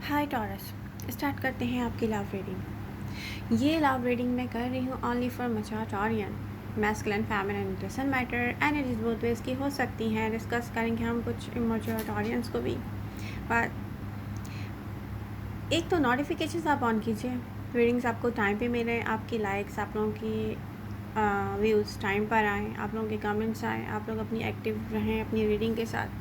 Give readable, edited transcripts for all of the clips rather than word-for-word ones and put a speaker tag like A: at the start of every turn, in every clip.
A: हाय taurus, start करते हैं आपकी लव रीडिंग। ये लव रीडिंग मैं कर रही हूँ only for mature Taurean. Masculine feminine doesn't matter, energies both ways की हो सकती हैं। डिस्कस करेंगे हम कुछ इमैच्योर टॉरियंस को भी। पर एक तो नोटिफिकेशंस आप ऑन कीजिए, रीडिंग्स आपको टाइम पे मिले, आपकी लाइक्स, आप लोगों की व्यूज़ टाइम पर आएँ, आप लोगों के कमेंट्स आएँ, आप लोग अपनी एक्टिव रहें अपनी रीडिंग के साथ।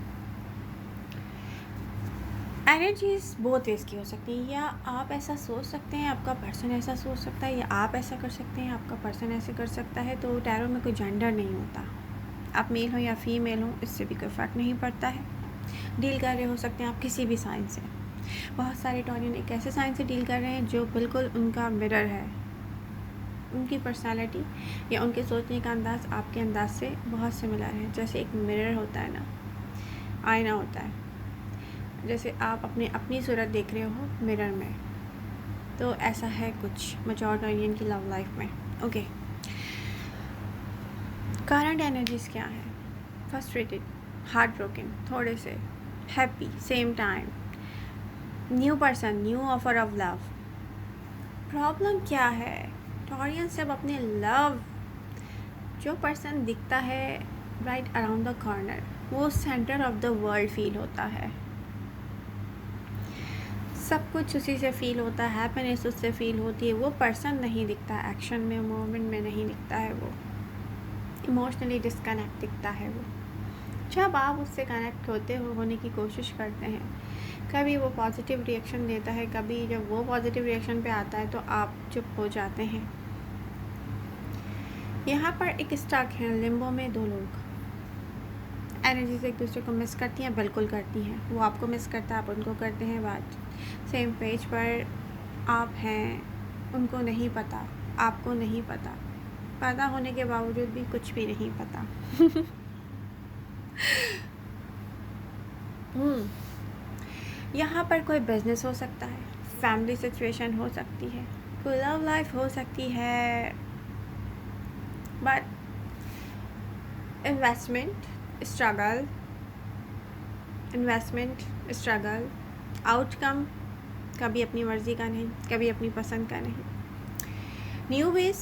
A: एनर्जीज बहुत वेज की हो सकती है, या आप ऐसा सोच सकते हैं, आपका पर्सन ऐसा सोच सकता है, या आप ऐसा कर सकते हैं, आपका पर्सन ऐसे कर सकता है। तो टैरो में कोई जेंडर नहीं होता, आप मेल हो या फीमेल हो, इससे भी कोई फ़र्क नहीं पड़ता है। डील कर रहे हो सकते हैं आप किसी भी साइन से। बहुत सारे टॉरियन एक ऐसे साइन से डील कर रहे हैं जो बिल्कुल उनका मिरर है। उनकी पर्सनैलिटी या उनके सोचने का अंदाज़ आपके अंदाज से बहुत सिमिलर है। जैसे एक मिरर होता है ना, आईना होता है, जैसे आप अपनी सूरत देख रहे हो मिरर में, तो ऐसा है कुछ मैच्योर टॉरियन की लव लाइफ में। ओके, करंट एनर्जीज क्या है? फ्रस्ट्रेटेड, हार्ट ब्रोकन, थोड़े से happy, same time, new person, new offer of love. Problem क्या है? टॉरियन सब अपने लव, जो पर्सन दिखता है राइट अराउंड द कॉर्नर, वो centre of the world feel होता है। सब कुछ उसी से फ़ील होता है, हैप्पीनेस उससे फ़ील होती है। वो पर्सन नहीं दिखता, एक्शन में, मोमेंट में नहीं दिखता है, वो इमोशनली डिस्कनेक्ट दिखता है। वो जब आप उससे कनेक्ट होने की कोशिश करते हैं, कभी वो पॉजिटिव रिएक्शन देता है, कभी जब वो पॉजिटिव रिएक्शन पे आता है तो आप चुप हो जाते हैं। यहाँ पर एक स्टक है लिम्बो में दो लोग। एनर्जीज एक दूसरे को मिस करती हैं, बिल्कुल करती हैं। वो आपको मिस करता है, आप उनको करते हैं, बात सेम पेज पर आप हैं, उनको नहीं पता, आपको नहीं पता, पता होने के बावजूद भी कुछ भी नहीं पता। यहाँ पर कोई बिजनेस हो सकता है, फैमिली सिचुएशन हो सकती है, कोई लव लाइफ हो सकती है, बट इन्वेस्टमेंट स्ट्रगल, आउटकम कभी अपनी मर्ज़ी का नहीं, कभी अपनी पसंद का नहीं। न्यू वेज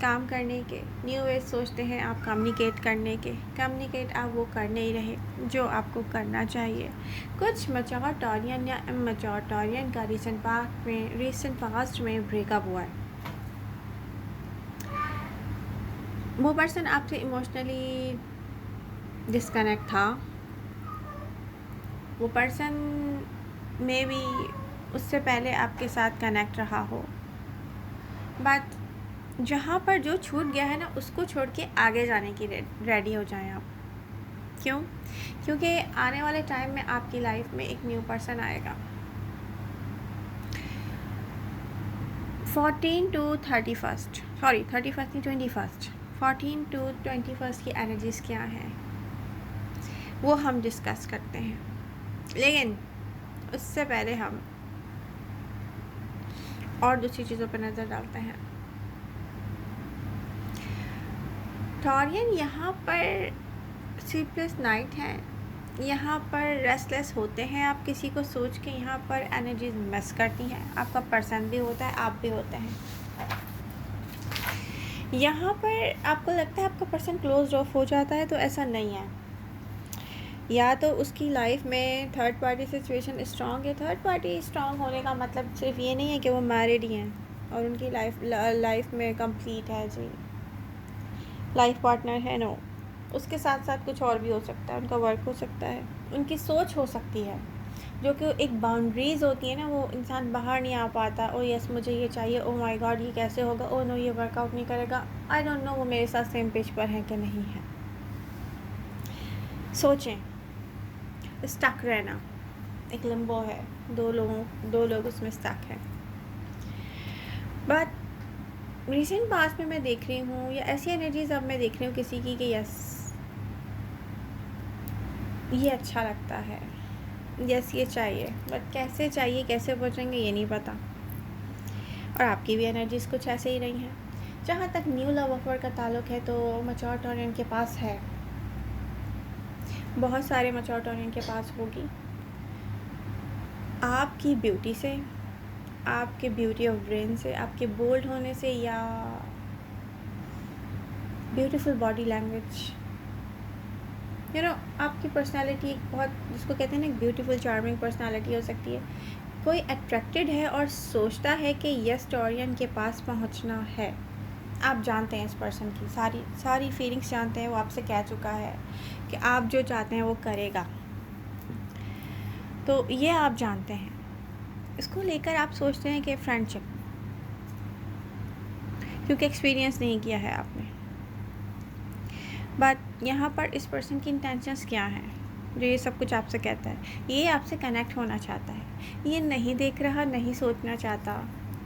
A: काम करने के, न्यू वेज सोचते हैं आप कम्युनिकेट करने के, कम्युनिकेट आप वो कर नहीं रहे जो आपको करना चाहिए। कुछ मैच्योर टॉरियन या इमैच्योर टॉरियन का रीसेंट पास्ट में ब्रेकअप हुआ है। वो पर्सन आपसे इमोशनली डिस्कनेक्ट था। वो पर्सन मे बी उससे पहले आपके साथ कनेक्ट रहा हो, बट जहाँ पर जो छूट गया है ना, उसको छोड़ के आगे जाने की रेडी हो जाएं आप। क्यों? क्योंकि आने वाले टाइम में आपकी लाइफ में एक न्यू पर्सन आएगा। 14 to 31 सॉरी 31 नहीं 21, 14 to 21 की एनर्जीज़ क्या हैं वो हम डिस्कस करते हैं, लेकिन उससे पहले हम और दूसरी चीज़ों पर नज़र डालते हैं। टॉरियन यहाँ पर स्लीपलेस नाइट है, यहाँ पर रेस्टलेस होते हैं, आप किसी को सोच के यहाँ पर एनर्जीज मिस करती हैं। आपका पर्सन भी होता है, आप भी होते हैं। यहाँ पर आपको लगता है आपका पर्सन क्लोज ऑफ हो जाता है, तो ऐसा नहीं है। या तो उसकी लाइफ में थर्ड पार्टी सिचुएशन स्ट्रॉन्ग है। थर्ड पार्टी स्ट्रॉन्ग होने का मतलब सिर्फ ये नहीं है कि वो मैरिड ही हैं और उनकी लाइफ में कंप्लीट है जी, लाइफ पार्टनर है। नो, उसके साथ साथ कुछ और भी हो सकता है, उनका वर्क हो सकता है, उनकी सोच हो सकती है, जो कि एक बाउंड्रीज़ होती है ना, वो इंसान बाहर नहीं आ पाता। ओ यस मुझे ये चाहिए, ओ माय गॉड ये कैसे होगा, ओ नो ये वर्कआउट नहीं करेगा, आई डोंट नो वो मेरे साथ सेम पेज पर है कि नहीं है। सोचें, स्टक रहना एक लिम्बो है, दो लोग उसमें स्टक हैं। बट रिसेंट पास्ट में मैं देख रही हूँ, या ऐसी एनर्जीज अब मैं देख रही हूँ किसी की कि यस ये अच्छा लगता है, यस ये चाहिए, बट कैसे चाहिए, कैसे पहुँचेंगे ये नहीं पता। और आपकी भी एनर्जीज कुछ ऐसे ही रही हैं। जहाँ तक न्यू लव ऑफर का ताल्लुक है, तो मैच्योर टॉरियन के पास है, बहुत सारे मैच्योर टॉरियन के पास होगी। आपकी ब्यूटी से, आपके ब्यूटी ऑफ ब्रेन से, आपके बोल्ड होने से, या ब्यूटीफुल बॉडी लैंग्वेज, आपकी पर्सनालिटी एक बहुत, जिसको कहते हैं ना, एक ब्यूटीफुल चार्मिंग पर्सनालिटी हो सकती है। कोई अट्रैक्टेड है और सोचता है कि यस टॉरियन के पास पहुंचना है। आप जानते हैं इस पर्सन की सारी सारी फीलिंग्स जानते हैं, वो आपसे कह चुका है कि आप जो चाहते हैं वो करेगा, तो ये आप जानते हैं। इसको लेकर आप सोचते हैं कि फ्रेंडशिप, क्योंकि एक्सपीरियंस नहीं किया है आपने। बट यहाँ पर इस पर्सन की इंटेंशंस क्या हैं, जो ये सब कुछ आपसे कहता है? ये आपसे कनेक्ट होना चाहता है। ये नहीं देख रहा, नहीं सोचना चाहता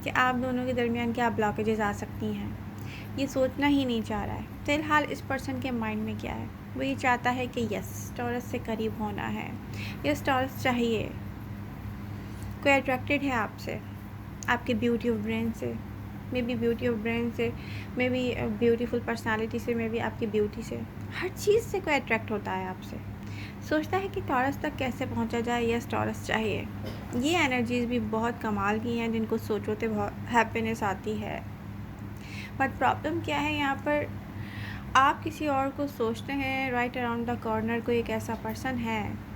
A: कि आप दोनों के दरमियान क्या ब्लॉकेजेस आ सकती हैं। ये सोचना ही नहीं चाह रहा है। फ़िलहाल इस पर्सन के माइंड में क्या है, वो ये चाहता है कि यस टॉरस से करीब होना है, यस टॉरस चाहिए। कोई अट्रैक्टेड है आपसे, आपके ब्यूटी ऑफ ब्रेन से, may be beauty of brain से, मे बी ब्यूटीफुल पर्सनालिटी से, मे बी आपकी ब्यूटी से, हर चीज़ से कोई अट्रैक्ट होता है आपसे। सोचता है कि टॉरस तक कैसे पहुंचा जाए, यस टॉरस चाहिए। ये एनर्जीज़ भी बहुत कमाल की हैं, जिनको सोचो तो बहुत हैप्पीनेस आती है। बट प्रॉब्लम क्या है यहाँ पर, आप किसी और को सोचते हैं। राइट अराउंड द कॉर्नर कोई एक ऐसा पर्सन है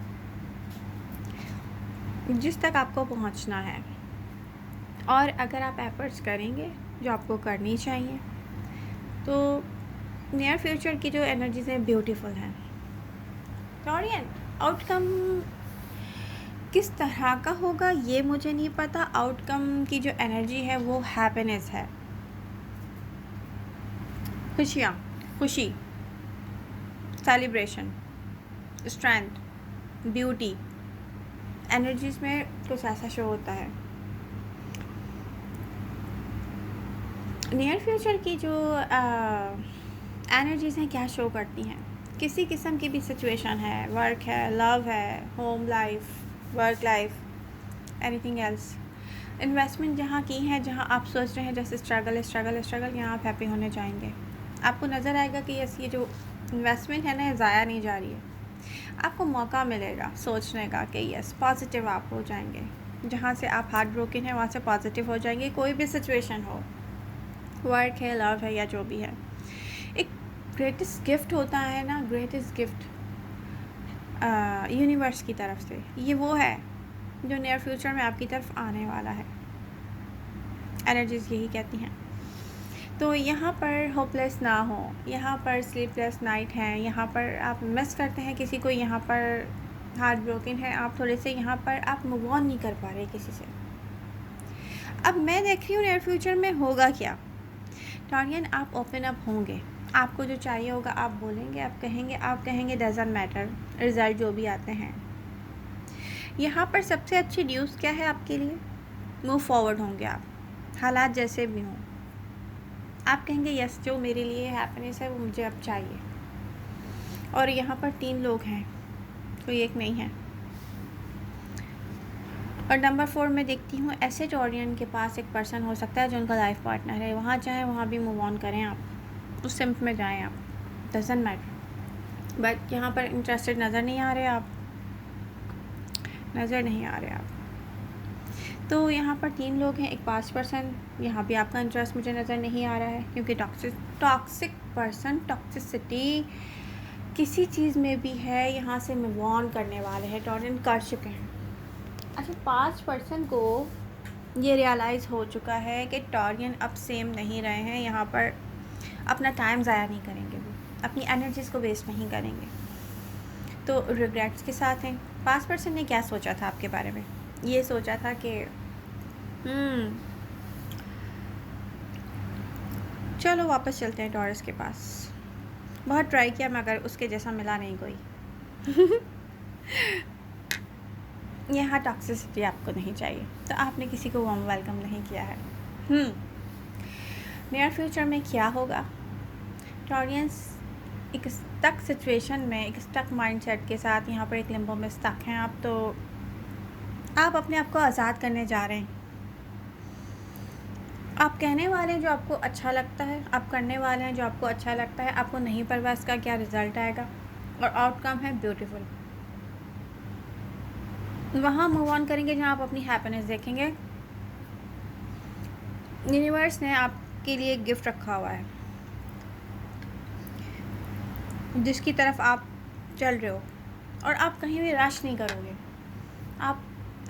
A: जिस तक आपको पहुंचना है, और अगर आप एफर्ट्स करेंगे जो आपको करनी चाहिए, तो नियर फ्यूचर की जो एनर्जीज़ हैं ब्यूटीफुल हैं। टॉरियन, आउटकम किस तरह का होगा ये मुझे नहीं पता। आउटकम की जो एनर्जी है वो हैप्पीनेस है, खुशियाँ, खुशी, सेलिब्रेशन, स्ट्रेंथ, ब्यूटी एनर्जीज़ में कुछ ऐसा शो होता है। नियर फ्यूचर की जो एनर्जीज़ हैं क्या शो करती हैं, किसी किस्म की भी सिचुएशन है, वर्क है, लव है, home life, work life, anything else, investment जहाँ की है, जहाँ आप सोच रहे हैं जैसे स्ट्रगल स्ट्रगल स्ट्रगल, यहाँ आप हैप्पी होने जाएंगे। आपको नज़र आएगा कि यस ये जो इन्वेस्टमेंट है ना, ज़ाया नहीं जा रही है। आपको मौका मिलेगा सोचने का कि यस पॉजिटिव आप हो जाएंगे। जहाँ से आप हार्ट ब्रोकन है वहाँ से पॉजिटिव हो जाएंगे। कोई भी सिचुएशन हो, वर्क है, लव है, या जो भी है, एक ग्रेटेस्ट गिफ्ट होता है ना, ग्रेटेस्ट गिफ्ट यूनिवर्स की तरफ से, ये वो है जो नियर फ्यूचर में आपकी तरफ आने वाला है। एनर्जीज़ यही कहती हैं। तो यहाँ पर होपलेस ना हो, यहाँ पर स्लीपलेस नाइट है, यहाँ पर आप मिस करते हैं किसी को, यहाँ पर हार्ट ब्रोकन है, आप थोड़े से यहाँ पर आप मूव ऑन नहीं कर पा रहे किसी से। अब मैं देख रही हूँ नियर फ्यूचर में होगा क्या। टॉरियन, आप ओपन अप होंगे, आपको जो चाहिए होगा आप बोलेंगे, आप कहेंगे डजंट मैटर, रिज़ल्ट जो भी आते हैं। यहाँ पर सबसे अच्छी न्यूज़ क्या है आपके लिए, मूव फॉरवर्ड होंगे आप, हालात जैसे भी हों। आप कहेंगे यस जो मेरे लिए हैप्पीनेस है वो मुझे अब चाहिए। और यहाँ पर 3 लोग हैं, कोई एक नहीं है। और नंबर 4 में देखती हूँ ऐसे टॉरियन के पास एक पर्सन हो सकता है जो उनका लाइफ पार्टनर है। वहाँ चाहें वहाँ भी मूव ऑन करें, आप उस सिम्प में जाएं, आप डजंट मैटर। बट यहाँ पर इंटरेस्टेड नज़र नहीं आ रहे आप, तो यहाँ पर 3 लोग हैं, एक पास्ट पर्सन। यहाँ भी आपका इंटरेस्ट मुझे नज़र नहीं आ रहा है, क्योंकि टॉक्सिक पर्सन, टॉक्सिसिटी किसी चीज़ में भी है, यहाँ से मूव ऑन करने वाले हैं, टॉरियन कर चुके हैं। अच्छा, पास्ट पर्सन को ये रियलाइज़ हो चुका है कि टॉरियन अब सेम नहीं रहे हैं, यहाँ पर अपना टाइम ज़ाया नहीं करेंगे, वो अपनी एनर्जीज़ को वेस्ट नहीं करेंगे, तो रिग्रेट्स के साथ हैं। पास्ट पर्सन ने क्या सोचा था आपके बारे में, ये सोचा था कि चलो वापस चलते हैं टॉरस के पास। बहुत ट्राई किया मगर उसके जैसा मिला नहीं कोई। यहाँ टॉक्सिसिटी आपको नहीं चाहिए, तो आपने किसी को वार्म वेलकम नहीं किया है। नियर फ्यूचर में क्या होगा, टॉरियंस एक स्टक सिचुएशन में, एक स्टक माइंडसेट के साथ यहाँ पर एक लिम्बो में स्टक हैं आप। तो आप अपने आप को आज़ाद करने जा रहे हैं। आप कहने वाले हैं जो आपको अच्छा लगता है, आप करने वाले हैं जो आपको अच्छा लगता है। आपको नहीं परवाह इसका क्या रिज़ल्ट आएगा, और आउटकम है ब्यूटीफुल। वहाँ मूव ऑन करेंगे जहाँ आप अपनी हैप्पीनेस देखेंगे। यूनिवर्स ने आपके लिए गिफ्ट रखा हुआ है जिसकी तरफ आप चल रहे हो, और आप कहीं भी रश नहीं करोगे। आप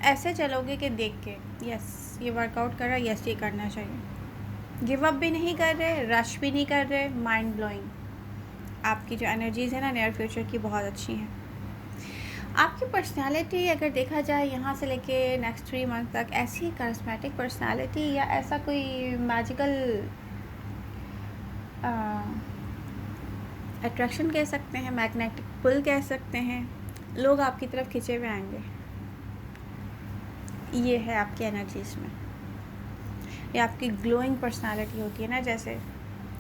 A: ऐसे चलोगे कि देख के यस ये वर्कआउट कर रहा है, यस ये करना चाहिए। गिव अप भी नहीं कर रहे, रश भी नहीं कर रहे, माइंड ब्लोइंग। आपकी जो एनर्जीज़ है ना नियर फ्यूचर की बहुत अच्छी हैं। आपकी पर्सनालिटी अगर देखा जाए यहाँ से लेके नेक्स्ट 3 मंथ तक, ऐसी करिस्मेटिक पर्सनालिटी या ऐसा कोई मैजिकल अट्रैक्शन कह सकते हैं, मैग्नेटिक पुल कह सकते हैं, लोग आपकी तरफ खिंचे हुए आएंगे। ये है आपकी एनर्जीज़ में। ये आपकी ग्लोइंग पर्सनालिटी होती है ना, जैसे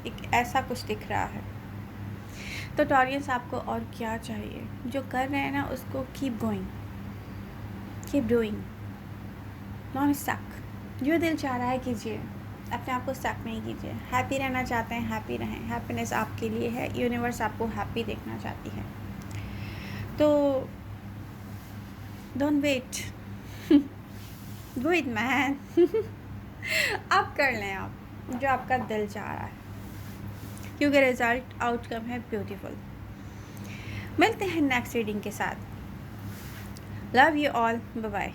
A: एक ऐसा कुछ दिख रहा है। तो टॉरियंस आपको और क्या चाहिए? जो कर रहे हैं ना उसको keep going, keep doing, non stop. जो दिल चाह रहा है कीजिए, अपने आप को स्टक नहीं कीजिए। हैप्पी रहना चाहते हैं, हैप्पी रहें। हैप्पीनेस आपके लिए है, यूनिवर्स आपको हैप्पी देखना चाहती है। तो don't wait, do it man. आप कर लें आप जो आपका दिल चाह रहा है, क्योंकि रिजल्ट आउटकम है ब्यूटीफुल। मिलते हैं नेक्स्ट रीडिंग के साथ। Love you all, bye bye.